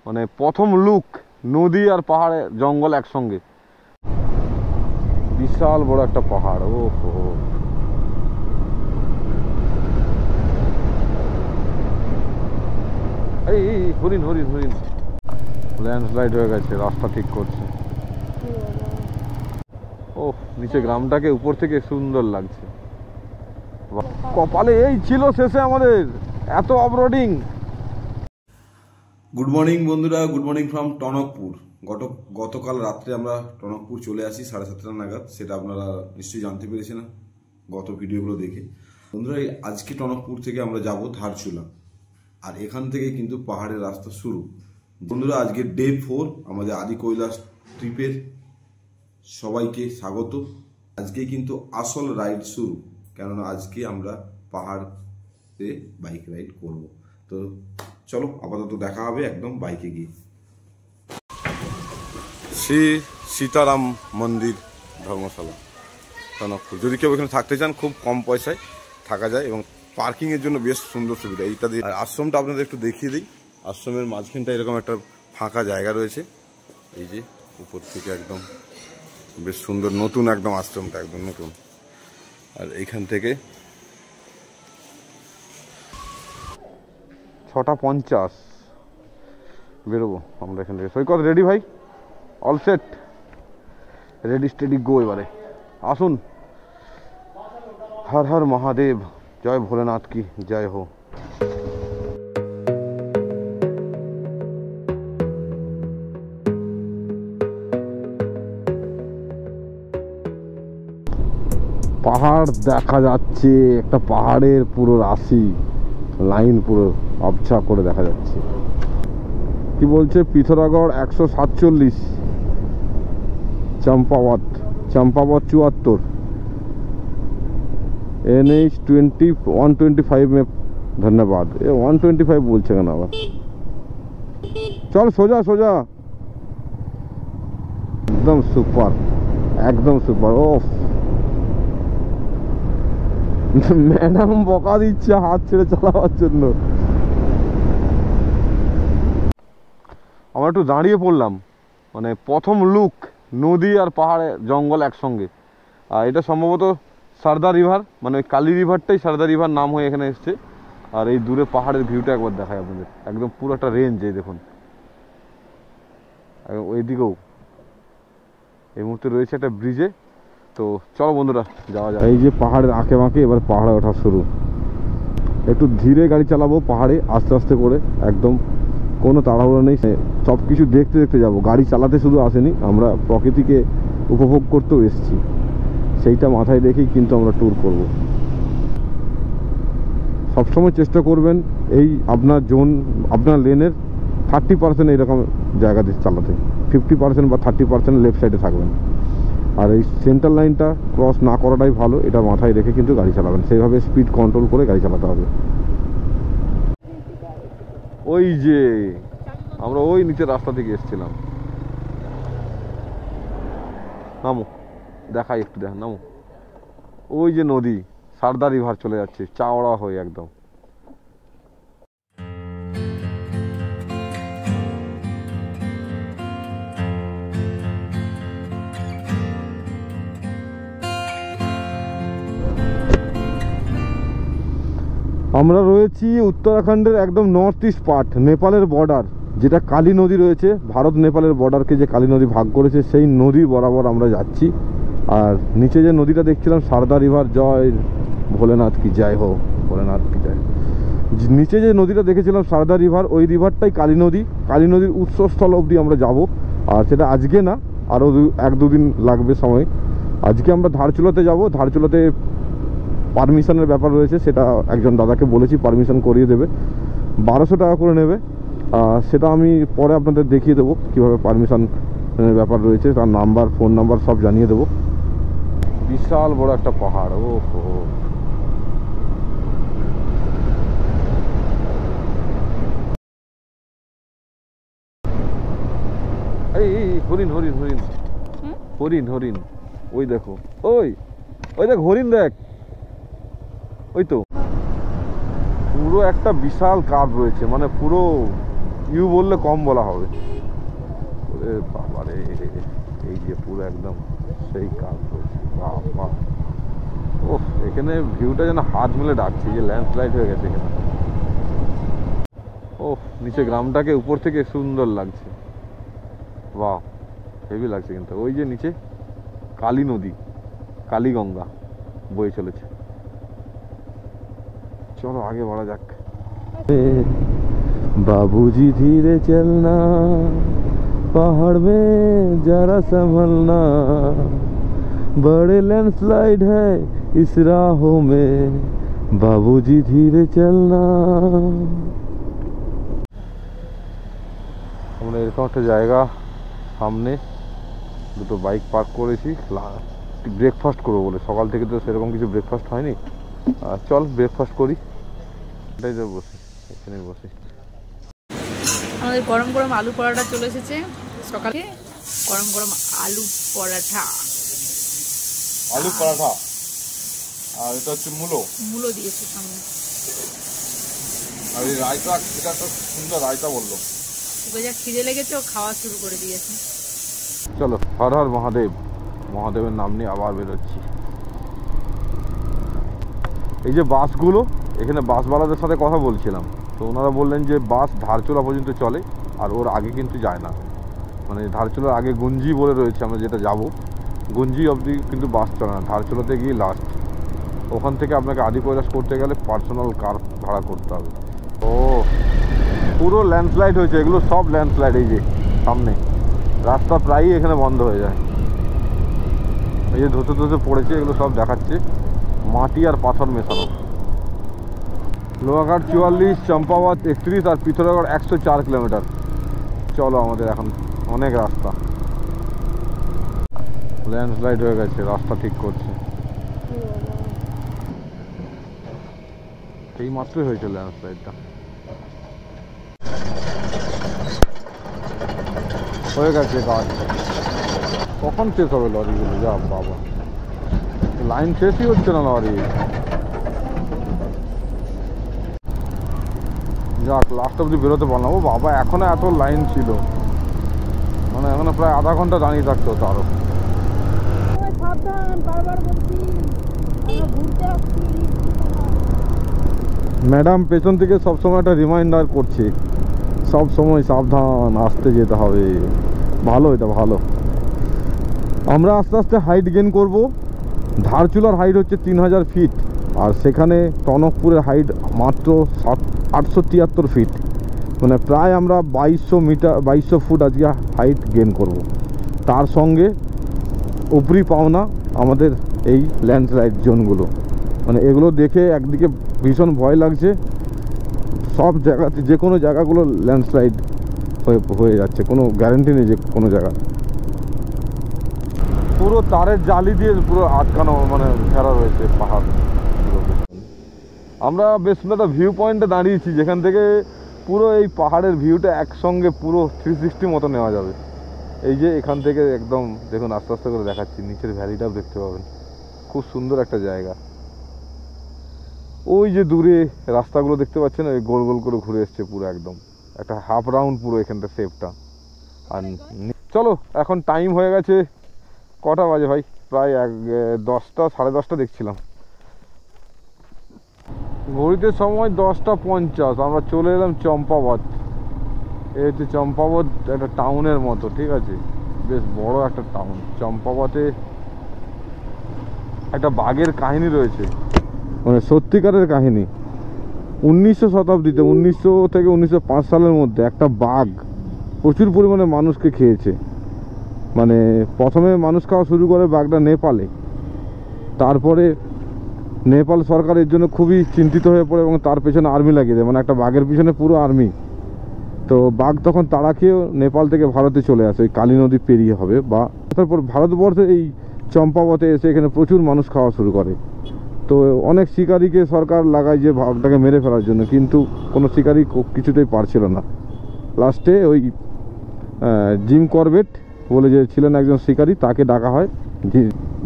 মানে প্রথম লুক নদী আর পাহাড়ে জঙ্গল একসঙ্গে। বিশাল বড় একটা পাহাড়। ও হো, এই হরিণ হরিণ হরিণ। ল্যান্ডস্লাইড হয়ে গেছে, রাস্তা ঠিক করছে। ও নিচে গ্রামটাকে উপর থেকে সুন্দর লাগছে। কপালে এই ছিল শেষে আমাদের এত অফরোডিং। গুড মর্নিং বন্ধুরা, গুড মর্নিং ফ্রম টনকপুর। গতকাল রাত্রে আমরা টনকপুর চলে আসি 7:30 নাগাদ। সেটা আপনারা নিশ্চয়ই জানতে পেরেছেন গত ভিডিওগুলো দেখে। বন্ধুরা আজকে টনকপুর থেকে আমরা যাব ধারচুলা, আর এখান থেকে কিন্তু পাহাড়ের রাস্তা শুরু। বন্ধুরা আজকে ডে 4 আমাদের আদি কৈলাস ট্রিপের। সবাইকে স্বাগত। আজকে কিন্তু আসল রাইড শুরু, কেননা আজকে আমরা পাহাড়ে বাইক রাইড করব। তো চলো আপাতত দেখা হবে একদম বাইকে গিয়ে। শ্রী সীতারাম মন্দির ধর্মশালা টনকপুর। যদি কেউ এখানে থাকতে চান খুব কম পয়সায় থাকা যায় এবং পার্কিংয়ের জন্য বেশ সুন্দর সুবিধা। এইটা দিয়ে আশ্রমটা আপনাদের একটু দেখিয়ে দিই। আশ্রমের মাঝখানটা এরকম একটা ফাঁকা জায়গা রয়েছে। এই যে উপর থেকে একদম বেশ সুন্দর নতুন একদম আশ্রমটা একদম নতুন। আর এইখান থেকে 6:50 বেরোবো আমরা এখান থেকে। সৈকত রেডি ভাই? All set, ready steady go. এবারে আসুন। হর হর মহাদেব, জয় ভোলেনাথ কি জয় হো। পাহাড় দেখা যাচ্ছে, একটা পাহাড়ের পুরো রাশি লাইন পুরো আবছা করে দেখা যাচ্ছে। কি বলছে পিথোরাগড় 147, চম্পাবত 74, NH 125 में धन्यवाद। 125 বলছে কেন আবার? চল সোজা সোজা, একদম সুপার, একদম সুপার। ও ম্যাডাম বকা দিচ্ছে হাত ছেড়ে চালাবার জন্য। আমরা একটু দাঁড়িয়ে পড়লাম, মানে প্রথম লুক নদী আর পাহাড়ে জঙ্গল একসঙ্গে। আর এটা সম্ভবত সারদা রিভার, মানে ওই কালী রিভারটাই সারদা রিভার নাম হয়ে এখানে এসছে। আর এই দূরে পাহাড়ের ভিউটা একবার দেখায় আপনাদের, একদম পুরো একটা রেঞ্জ। এই দেখুন ওইদিকেও এই মুহূর্তে রয়েছে একটা ব্রিজে। তো চলো বন্ধুরা যাওয়া যায়। এই যে পাহাড়ের আঁকে বাঁকে এবার পাহাড়ে ওঠা শুরু। একটু ধীরে গাড়ি চালাবো পাহাড়ে, আস্তে আস্তে করে, একদম কোনো তাড়াহুড়ো নেই। সব কিছু দেখতে দেখতে যাবো। গাড়ি চালাতে শুধু আসেনি, আমরা প্রকৃতিকে উপভোগ করতেও এসেছি। সেইটা মাথায় রেখেই কিন্তু আমরা ট্যুর করব। সবসময় চেষ্টা করবেন এই আপনার জোন, আপনার লেনের 30% এইরকম জায়গাতে চালাতে, 50% বা 30% লেফট সাইডে থাকবেন। আর এই সেন্টার লাইনটা ক্রস না করাটাই ভালো, এটা মাথায় রেখে কিন্তু গাড়ি চালাবেন। সেইভাবে স্পিড কন্ট্রোল করে গাড়ি চালাতে হবে। ওই যে আমরা ওই নিচের রাস্তা থেকে এসেছিলাম। নামো, দেখাই একটু, দেখ নামো। ওই যে নদী সারদা রিভার চলে যাচ্ছে চাওড়া হয়ে একদম। আমরা রয়েছি উত্তরাখণ্ডের একদম নর্থ ইস্ট পার্ট, নেপালের বর্ডার, যেটা কালী নদী রয়েছে। ভারত নেপালের বর্ডারকে যে কালী নদী ভাগ করেছে, সেই নদী বরাবর আমরা যাচ্ছি। আর নিচে যে নদীটা দেখছিলাম সারদা রিভার, জয় ভোলেনাথ কি জয় হো, ভোলেনাথ কি জয়। নিচে যে নদীটা দেখেছিলাম সারদা রিভার, ওই রিভারটাই কালী নদী। কালী নদীর উৎসস্থল অবধি আমরা যাব। আর সেটা আজকে না, আরও 1-2 দিন লাগবে সময়। আজকে আমরা ধারচুলাতে যাব। ধারচুলাতে পারমিশনের ব্যাপার রয়েছে, সেটা একজন দাদাকে বলেছি, পারমিশন করিয়ে দেবে। 1200 টাকা করে নেবে। সেটা আমি পরে আপনাদের দেখিয়ে দেবো কীভাবে পারমিশনের ব্যাপার রয়েছে, তার নাম্বার, ফোন নাম্বার সব জানিয়ে দেবো। বিশাল বড় একটা পাহাড়। ও হো, এই হরিণ হরিণ হরিণ হরিণ হরিণ, ওই দেখো, ওই ওই দেখ হরিণ, দেখ ওই তো। পুরো একটা বিশাল কার্ভ রয়েছে, মানে পুরো ইউ বললে কম বলা হবে। ওরে বাবারে, এই যে পুরো একদম সেই কাজ হয়েছে, বাবা। ও এখানে ভিউটা যেন হাত মিলে ডাকছে, যে ল্যান্ডস্লাইড হয়ে গেছে এখানে। ও নিচে গ্রামটাকে উপর থেকে সুন্দর লাগছে, বাহ হেভি লাগছে। কিন্তু ওই যে নিচে কালী নদী, কালীগঙ্গা বয়ে চলেছে। চলো আগে बढ़ा যাক। बाबूजी धीरे चलना, पहाड़ में जरा संभलना, बड़े लैंडस्लाइड है इस राहों में, बाबूजी धीरे चलना। আমরা এরকম একটা জায়গা সামনে দুটো বাইক পার্ক করেছি, ব্রেকফাস্ট করবো বলে। সকাল থেকে তো সেরকম কিছু ব্রেকফাস্ট হয়নি, চল ব্রেকফাস্ট করি। এটাই তো বসি, এখানে বসি। আমাদের গরম গরম আলু পরোটা চলে এসেছে সকালে। গরম গরম আলু পরোটা, আলু পরোটা, আর এটা হচ্ছে মূলো দিয়েছে সামনে। আর এই রায়তা, এটা একটা সুন্দর রায়তা বললো। ওকে যা খিদে লেগেছে ও খাওয়া শুরু করে দিয়েছে। চলো, হর হর মহাদেব, মহাদেবের নাম নিয়ে আবার বেরোচ্ছি। এই যে বাসগুলো, এখানে বাসওয়ালাদের সাথে কথা বলছিলাম, তো ওনারা বললেন যে বাস ধারচুলা পর্যন্ত চলে, আর ওর আগে কিন্তু যায় না। মানে ধারচুলার আগে গুঞ্জি বলে রয়েছে, আমরা যেটা যাব গুঞ্জি অবধি কিন্তু বাস চলে না, ধারচুলাতে গিয়ে লাস্ট। ওখান থেকে আপনাকে আদি কৈলাস করতে গেলে পার্সোনাল কার ভাড়া করতে হবে। ও পুরো ল্যান্ডস্লাইড হয়েছে, এগুলো সব ল্যান্ডস্লাইড। এই যে সামনে রাস্তা প্রায়ই এখানে বন্ধ হয়ে যায়। এই যে ধুতে ধুতে পড়েছে, এগুলো সব দেখাচ্ছে মাটি আর পাথর মেশানো। লোহাঘাট 44, চম্পাবত 31 আর পিথোরাগড় 104 কিলোমিটার। চলো, আমাদের এখন অনেক রাস্তা। ল্যান্ডস্লাইড হয়ে গেছে, রাস্তা ঠিক করছে। এই মাত্রই হয়েছে ল্যান্ডস্লাইডটা, হয়ে গেছে কাজ। কখন শেষ হবে লরিগুলো? যা বাবা, লাইন শেষই হচ্ছে না লরি। যাক, লাস্ট অব্দি বেরোতে পারলাম। ও বাবা, এখনো এত লাইন ছিল, মানে এখনো প্রায় আধা ঘন্টা দাঁড়িয়ে থাকতে হতো আরো। ম্যাডাম পেছন থেকে সবসময় একটা রিমাইন্ডার করছে, সব সময় সাবধান, আসতে যেতে হবে। ভালো, এটা ভালো। আমরা আস্তে আস্তে হাইট গেইন করব। ধারচুলার হাইট হচ্ছে 3000 ফিট, আর সেখানে টনকপুরের হাইট মাত্র 873 ফিট। মানে প্রায় আমরা 2200 ফুট আজকে হাইট গেইন করব। তার সঙ্গে উপরি পাওনা আমাদের এই ল্যান্ডস্লাইড জোনগুলো, মানে এগুলো দেখে একদিকে ভীষণ ভয় লাগছে। সব জায়গাতে, যে কোনো জায়গাগুলো ল্যান্ডস্লাইড হয়ে যাচ্ছে, কোনো গ্যারান্টি নেই যে কোনো জায়গা। পুরো তারের জালি দিয়ে পুরো আটকানো, মানে ঘেরা রয়েছে পাহাড়। আমরা বেশ একটা ভিউ পয়েন্টে দাঁড়িয়েছি, যেখান থেকে পুরো এই পাহাড়ের ভিউটা একসঙ্গে পুরো 360 মতো নেওয়া যাবে। এই যে এখান থেকে একদম দেখুন, আস্তে আস্তে করে দেখাচ্ছি, নিচের ভ্যালিটাও দেখতে পাবেন। খুব সুন্দর একটা জায়গা। ওই যে দূরে রাস্তাগুলো দেখতে পাচ্ছেন, ওই গোল গোল করে ঘুরে এসছে পুরো একদম একটা হাফ রাউন্ড পুরো এখানটা শেপটা। আর চলো, এখন টাইম হয়ে গেছে, কটা বাজে ভাই? প্রায় 10টা, 10:30 দেখছিলাম ঘড়িতে, সময় 10:50। আমরা চলে এলাম চম্পাবত। এই হচ্ছে চম্পাবত, একটা টাউনের মতো, ঠিক আছে, বেশ বড় একটা টাউন। চম্পাবতে একটা বাঘের কাহিনী রয়েছে, মানে সত্যিকারের কাহিনী। 1900 শতাব্দীতে, 1900 থেকে 1905 সালের মধ্যে একটা বাঘ প্রচুর পরিমাণে মানুষকে খেয়েছে। মানে প্রথমে মানুষ খাওয়া শুরু করে বাঘটা নেপালে, তারপরে নেপাল সরকার এর জন্য খুবই চিন্তিত হয়ে পড়ে এবং তার পেছনে আর্মি লাগিয়ে দেয়, মানে একটা বাঘের পিছনে পুরো আর্মি। তো বাঘ তখন তাড়া খেয়েও নেপাল থেকে ভারতে চলে আসে, ওই কালী নদী পেরিয়ে হবে, বা তারপর ভারতবর্ষে এই চম্পাবতে এসে এখানে প্রচুর মানুষ খাওয়া শুরু করে। তো অনেক শিকারীকে সরকার লাগায় যে বাঘটাকে মেরে ফেলার জন্য, কিন্তু কোনো শিকারী কিছুতেই পারছিল না। লাস্টে ওই জিম করবেট বলে যে ছিলেন একজন শিকারী, তাকে ডাকা হয়।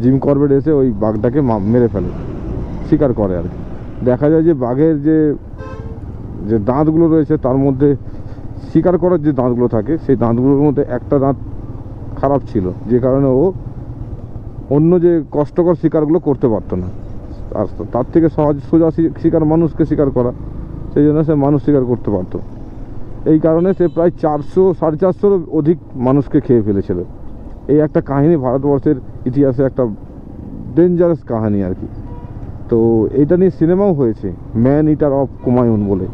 জিম করবেট এসে ওই বাঘটাকে মেরে ফেলে, শিকার করে। আর দেখা যায় যে বাঘের যে দাঁতগুলো রয়েছে তার মধ্যে শিকার করার যে দাঁতগুলো থাকে সেই দাঁতগুলোর মধ্যে একটা দাঁত খারাপ ছিল, যে কারণে ও অন্য যে কষ্টকর শিকারগুলো করতে পারতো না। আর তার থেকে সহজ সোজা শিকার মানুষকে শিকার করা, সেই জন্য সে মানুষ শিকার করতে পারতো। এই কারণে সে প্রায় 400-450 অধিক মানুষকে খেয়ে ফেলেছিল। এই একটা কাহিনী ভারতবর্ষের ইতিহাসে একটা ডেঞ্জারাস কাহিনী আর কি। তো এটা নিয়ে সিনেমাও হয়েছে, ম্যান ইটার অফ কুমায়ুন বলে,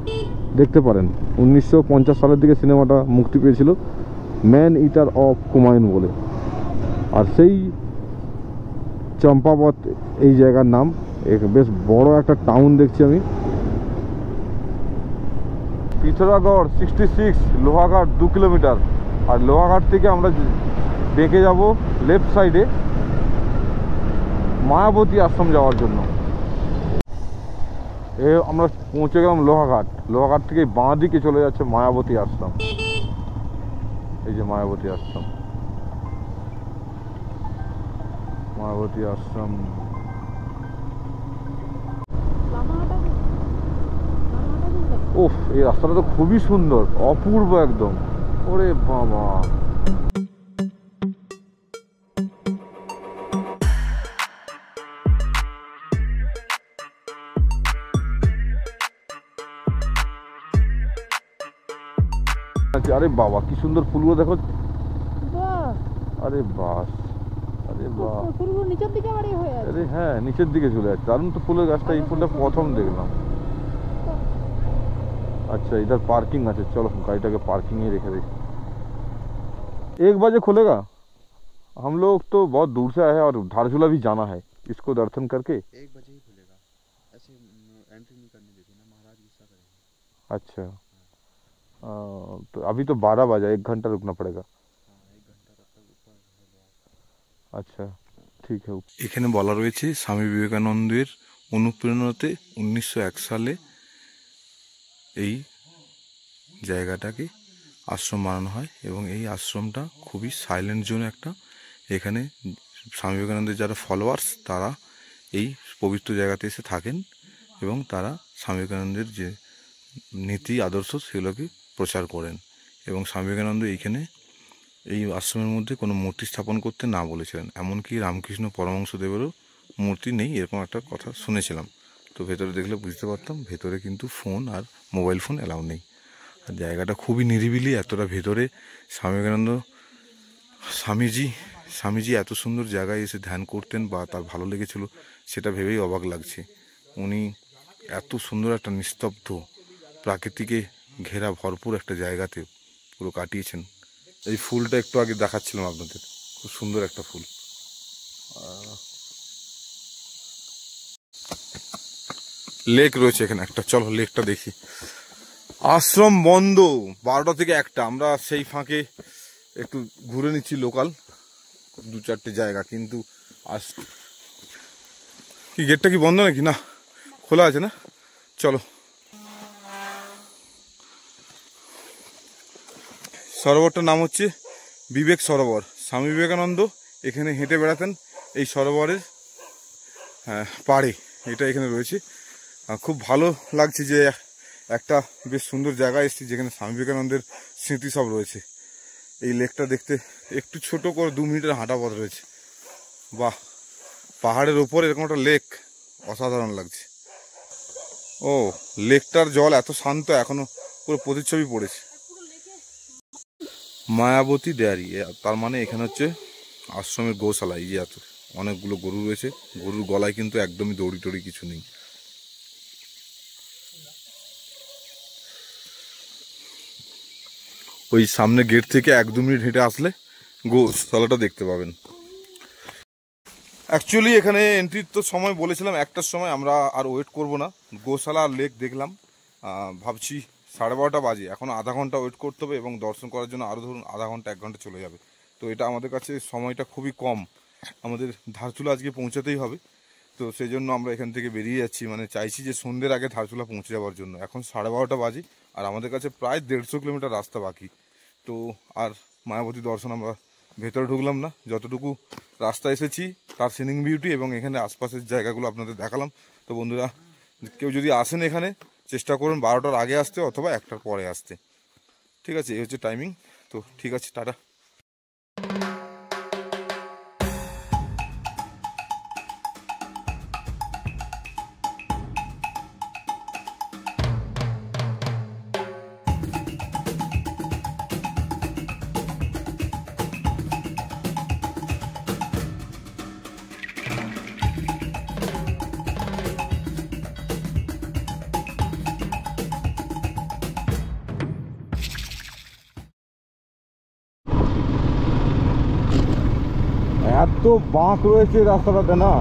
দেখতে পারেন। 1950 সালের দিকে সিনেমাটা মুক্তি পেয়েছিল, ম্যান ইটার অফ কুমায়ুন বলে। আর সেই চম্পাবত এই জায়গার নাম। বেশ বড় একটা টাউন দেখছি আমি। পিথোরাগড় 66, লোহাঘাট 2 কিলোমিটার। আর লোহাঘাট থেকে আমরা বেঁকে যাব লেফট সাইডে মায়াবতী আশ্রম যাওয়ার জন্য। আমরা পৌঁছে গেলাম লোহাঘাট। লোহাঘাট থেকে বাঁ দিকে চলে যাচ্ছে মায়াবতী আশ্রম। এই যে মায়াবতী আশ্রম, মায়াবতী আশ্রম। ওফ, এই রাস্তাটা তো খুবই সুন্দর, অপূর্ব একদম। ওরে বাবা, আরে বাবা কি সুন্দর ফুলগুলো দেখো। আরে বাস, আরে বাহ, ফুলগুলো নিচের দিকে বাড়ি হয়ে আছে। আরে হ্যাঁ, নিচের দিকে চলে যাচ্ছে। দারুণ তো ফুলের গাছটা। এই ফুলটা প্রথম দেখলাম। अच्छा इधर पार्किंग है, चलो गाड़ी के पार्किंग ही रेखे देखिए। 1 बजे खुलेगा। हम लोग तो बहुत दूर से आए हैं और धारचूला भी जाना है, इसको दर्शन करके 1 बजे ही खुलेगा। ऐसे एंट्री नहीं करने देते ना, महाराज गुस्सा करेंगे। अच्छा तो अभी तो 12 बजा, 1 घंटा रुकना पड़ेगा। हाँ 1 घंटा तब तक ऊपर है। अच्छा ठीक है। এখানে বলা রয়েছে স্বামী বিবেকানন্দের অনুপ্রেরণাতে 1901 সালে এই জায়গাটাকে আশ্রম বানানো হয় এবং এই আশ্রমটা খুবই সাইলেন্ট জোন একটা। এখানে স্বামী বিবেকানন্দের যারা ফলোয়ার্স তারা এই পবিত্র জায়গাতে এসে থাকেন এবং তারা স্বামী বিবেকানন্দের যে নীতি আদর্শ সেগুলোকে প্রচার করেন। এবং স্বামী বিবেকানন্দ এইখানে এই আশ্রমের মধ্যে কোনো মূর্তি স্থাপন করতে না বলেছিলেন, এমনকি রামকৃষ্ণ পরমহংসদেবেরও মূর্তি নেই, এরকম একটা কথা শুনেছিলাম। তো ভেতরে দেখলে বুঝতে পারতাম ভেতরে কিন্তু ফোন আর মোবাইল ফোন অ্যালাউ নেই। আর জায়গাটা খুবই নিরিবিলি। এতটা ভেতরে স্বামী বিবেকানন্দ স্বামীজি এত সুন্দর জায়গায় এসে ধ্যান করতেন বা তার ভালো লেগেছিল সেটা ভেবেই অবাক লাগছে। উনি এত সুন্দর একটা নিস্তব্ধ প্রাকৃতিকে ঘেরা ভরপুর একটা জায়গাতে পুরো কাটিয়েছেন। এই ফুলটা একটু আগে দেখাচ্ছিলাম আপনাদের, খুব সুন্দর একটা ফুল। লেক রয়েছে এখানে একটা, চলো লেকটা দেখি। আশ্রম বন্ধ 12টা থেকে 1টা। আমরা সেই ফাঁকে একটু ঘুরে নিচ্ছি লোকাল 2-4টে জায়গা, কিন্তু কি গেটটা কি বন্ধ নাকি? না, খোলা আছে না। চলো, সরোবরটার নাম হচ্ছে বিবেক সরোবর। স্বামী বিবেকানন্দ এখানে হেঁটে বেড়াতেন এই সরোবরের পাড়ে। এটা এখানে রয়েছে। খুব ভালো লাগছে যে একটা বেশ সুন্দর জায়গায় এসেছি যেখানে স্বামী বিবেকানন্দের স্মৃতি সব রয়েছে। এই লেকটা দেখতে একটু ছোট করে 2 মিনিটের হাঁটা পথ রয়েছে। বাহ, পাহাড়ের ওপর এরকম একটা লেক, অসাধারণ লাগছে। ও, লেকটার জল এত শান্ত, এখনো পুরো প্রতিচ্ছবি পড়েছে। মায়াবতী ডেয়ারি, তার মানে এখানে হচ্ছে আশ্রমের গোশালা। এই যে এত অনেকগুলো গরু রয়েছে, গরুর গলায় কিন্তু একদমই দড়ি টড়ি কিছু নেই। ওই সামনে গেট থেকে 1-2 মিনিট হেঁটে আসলে গোশালাটা দেখতে পাবেন। অ্যাকচুয়ালি এখানে এন্ট্রির তো সময় বলেছিলাম 1টার সময়, আমরা আর ওয়েট করব না। গোশালা আর লেক দেখলাম, ভাবছি 12:30 বাজে, এখন আধা ঘন্টা ওয়েট করতে হবে এবং দর্শন করার জন্য আরও ধরুন আধা ঘন্টা 1 ঘন্টা চলে যাবে। তো এটা আমাদের কাছে সময়টা খুবই কম। আমাদের ধারচুলা আজকে পৌঁছাতেই হবে, তো সেই জন্য আমরা এখান থেকে বেরিয়ে যাচ্ছি। মানে চাইছি যে সন্ধ্যের আগে ধারচুলা পৌঁছে যাওয়ার জন্য। এখন 12:30 বাজে আর আমাদের কাছে প্রায় 150 কিলোমিটার রাস্তা বাকি। তো আর মায়াবতী দর্শন আমরা ভেতরে ঢুকলাম না, যতটুকু রাস্তা এসেছি তার সিনিং বিউটি এবং এখানে আশপাশের জায়গাগুলো আপনাদের দেখালাম। তো বন্ধুরা, কেউ যদি আসেন এখানে চেষ্টা করুন 12টার আগে আসতে অথবা 1টার পরে আসতে। ঠিক আছে, এই হচ্ছে টাইমিং। তো ঠিক আছে, টাটা। এত বাঁক রয়েছে রাস্তাটাতে না,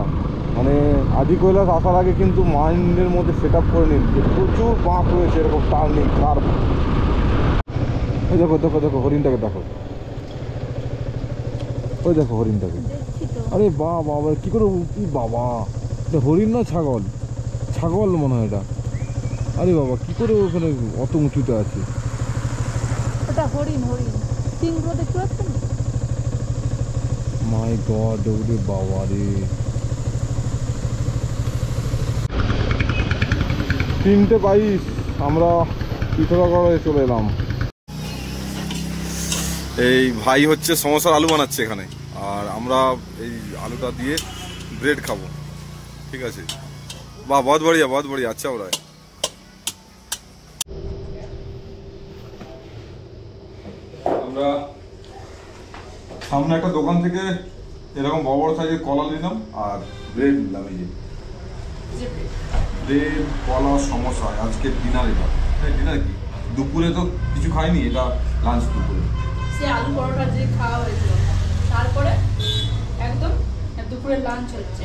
মানে আদি কৈলাস আসার আগে কিন্তু মাইন্ডের মধ্যে সেট আপ করে নিন যে প্রচুর বাঁক রয়েছে, এরকম টার্নিং কার্ভ। ওই দেখো দেখো দেখো হরিণটাকে দেখো, ওই দেখো হরিণটাকে। আরে বাবা কি করে, কি বাবা, এটা হরিণ না ছাগল? ছাগল মনে হয় এটা। আরে বাবা কি করে ওখানে অত উঁচুতে আছে? ওটা হরিণ, হরিণ সিংহ দেখতে পাচ্ছেন? মাই গড, ওরে বাবা রে। 3:22 আমরা পিথোরাগড়ে চলে এলাম। এই ভাই হচ্ছে সমোসার আলু বানাচ্ছে এখানে, আর আমরা এই আলুটা দিয়ে ব্রেড খাবো। ঠিক আছে, বাহ, বহুত বড়িয়া, বহুত বড়িয়া, আচ্ছা ওরা। আমরা সামনে একটা দোকান থেকে এরকম বড় বড় সাইজের কলা নিলাম আর ব্রেড নিলাম। এই যে ব্রেড, কলা, সমোসা আজকে ডিনার। এটা ডিনার কি, দুপুরে তো কিছু খাইনি, এটা লাঞ্চ দুপুরে। সে আলু পরোটা যে খাওয়া হয়েছিল, তারপরে একদম দুপুরে লাঞ্চ হচ্ছে।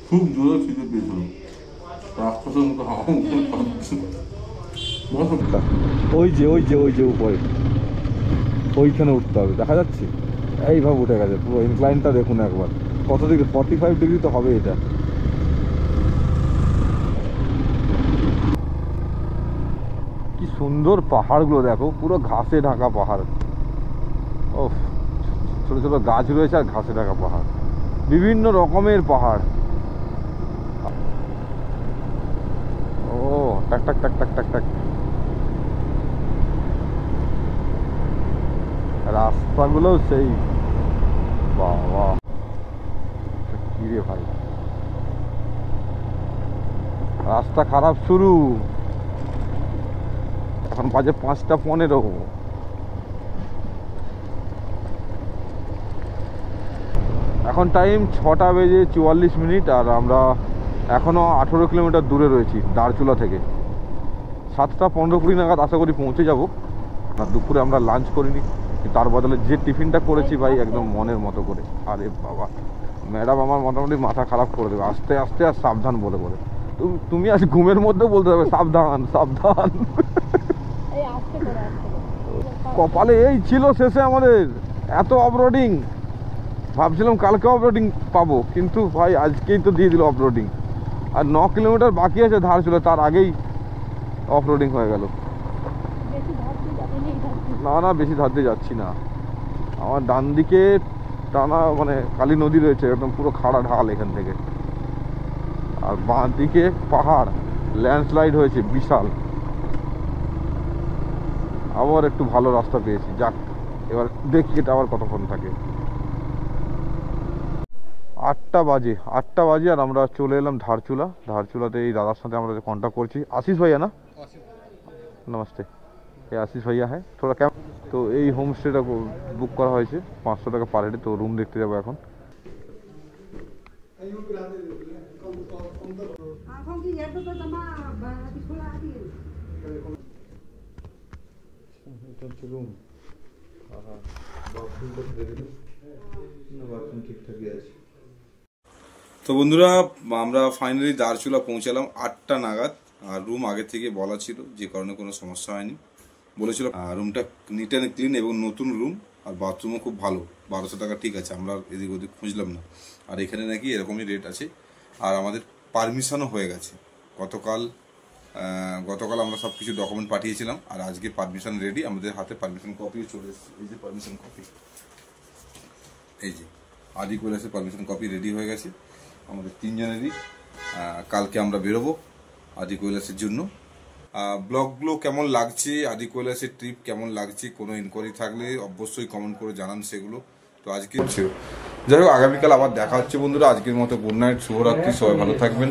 খুব জোরে খিদে পেয়েছিল, ওই যে ওই যে ওই যে উপরে ওইখানে উঠতে হবে, দেখা যাচ্ছে এইভাবে উঠে গেছে পুরো। ইনক্লাইনটা দেখুন একবার, কত ডিগ্রি, 45 ডিগ্রি তো হবে এটা। কি সুন্দর পাহাড়গুলো দেখো, পুরো ঘাসে ঢাকা পাহাড়। ও ছোট ছোট গাছ রয়েছে আর ঘাসে ঢাকা পাহাড়, বিভিন্ন রকমের পাহাড়। ও টাক টাক টাক টাক টাক টাক। রাস্তাগুলো সেই বাবা, কি রে ভাই, রাস্তা খারাপ শুরু। এখন বাজে 5:15। এখন টাইম 6:44, আর আমরা এখনও 18 কিলোমিটার দূরে রয়েছি দারচুলা থেকে। 7:15-20 নাগাদ আশা করি পৌঁছে যাব। আর দুপুরে আমরা লাঞ্চ করিনি, তার বদলে যে টিফিনটা করেছি ভাই একদম মনের মতো করে। আরে বাবা, ম্যাডাম আমার মোটামুটি মাথা খারাপ করে দেবে, আস্তে আস্তে আর সাবধান বলে বলে। তুমি আজ ঘুমের মধ্যেও বলতে হবে সাবধান সাবধান। কপালে এই ছিল শেষে আমাদের এত অফরোডিং। ভাবছিলাম কালকে অফরোডিং পাবো, কিন্তু ভাই আজকেই তো দিয়ে দিল অফরোডিং। আর 9 কিলোমিটার বাকি আছে ধারচুলা, তার আগেই অফরোডিং হয়ে গেল। না না, বেশি ধার দিয়ে যাচ্ছি না। আমার ডান দিকে টানা মানে কালী নদী রয়েছে, একদম পুরো খাড়া ঢাল এখান থেকে। আর বাঁ দিকে পাহাড়, ল্যান্ডস্লাইড হয়েছে বিশাল। আবার একটু ভালো রাস্তা পেয়েছি, যাক এবার দেখি এটা আবার কতক্ষণ থাকে। 8টা বাজে আর আমরা চলে এলাম ধারচুলা। ধারচুলাতে এই দাদার সাথে আমরা কন্ট্যাক্ট করছি, আশিস ভাইয়া না? নমস্তে, এই আশিস ভাইয়া হ্যাঁ। থোড়া ক্যাম্প তো এই হোমস্টেটা বুক করা হয়েছে 500 টাকা পার হেডে। তো রুম দেখতে যাবো এখন। তো বন্ধুরা, আমরা ফাইনালি দারচুলা পৌঁছালাম 8টা নাগাদ। আর রুম আগে থেকে বলা ছিল, যে কারণে কোনো সমস্যা হয়নি। বলেছিল রুমটা নিট অ্যান্ড ক্লিন এবং নতুন রুম, আর বাথরুমও খুব ভালো। 1200 টাকা ঠিক আছে, আমরা এদিক ওদিক খুঁজলাম না। আর এখানে নাকি এরকমই রেট আছে। আর আমাদের পারমিশনও হয়ে গেছে। গতকাল আমরা সব কিছু ডকুমেন্ট পাঠিয়েছিলাম, আর আজকে পারমিশন রেডি। আমাদের হাতে পারমিশন কপিও চলে এসেছে। এই যে পারমিশন কপি, এই যে আদি কৈলাসের পারমিশন কপি রেডি হয়ে গেছে আমাদের 3 জনেরই। কালকে আমরা বেরোবো আদি কৈলাসের জন্য। ব্লগগুলো কেমন লাগছে, আদি কৈলাসের ট্রিপ কেমন লাগছে, কোনো ইনকোয়ারি থাকলে অবশ্যই কমেন্ট করে জানান সেগুলো। তো আজকে যাই হোক, আগামীকাল আবার দেখা হচ্ছে বন্ধুরা। আজকের মতো গুড নাইট, শুভরাত্রি, সবাই ভালো থাকবেন।